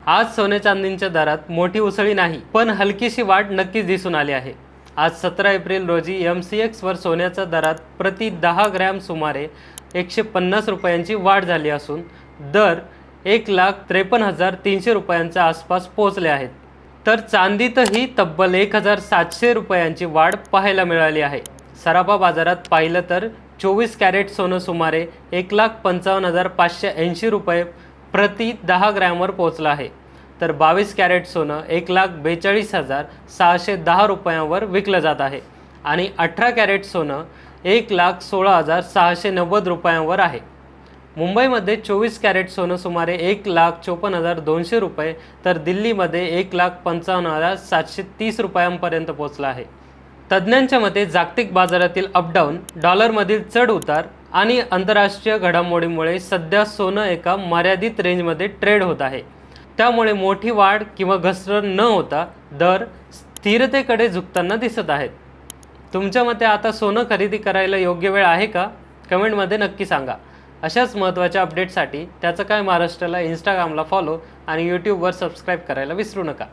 आज सोने चांदीच्या दरात मोठी उसळी नाही, पण हलकीशी वाढ नक्कीच दिसून आली आहे। आज 17 एप्रिल रोजी MCX वर सोन्याच्या दरात प्रति 10 ग्रॅम सुमारे 150 रुपयांची वाढ झाली असून दर 1,53,300 रुपयांच्या आसपास पोहोचले आहेत। तर चांदीतही तब्बल 1,700 रुपयांची वाढ पाहायला मिळाली आहे। सराफा बाजारात पाहिलं तर 24 कॅरेट सोनं सुमारे 1,55,580 रुपये प्रति 10 ग्रॅमवर पोहोचलं आहे, तर 22 कॅरेट सोनं 1,42,610 रुपयांवर विकलं जात आहे आणि 18 कॅरेट सोनं 1,16,690 रुपयांवर आहे। मुंबईमध्ये 24 कॅरेट सोनं सुमारे 1,54,200 रुपये, तर दिल्लीमध्ये 1,55,730 रुपयांपर्यंत पोहोचलं आहे। तज्ज्ञांच्या मते जागतिक बाजारातील अपडाऊन, डॉलरमधील चढ उतार आणि आंतरराष्ट्रीय घडामोडींमुळे सध्या सोनं एका मर्यादित रेंजमध्ये ट्रेड होत आहे। त्यामुळे मोठी वाढ किंवा घसरण न होता दर स्थिरतेकडे झुकताना दिसत आहेत। तुमच्या मते आता सोनं खरेदी करायला योग्य वेळ आहे का? कमेंटमध्ये नक्की सांगा। अशाच महत्त्वाच्या अपडेटसाठी त्याचं काय महाराष्ट्राला इंस्टाग्रामला फॉलो आणि यूट्यूबवर सबस्क्राईब करायला विसरू नका।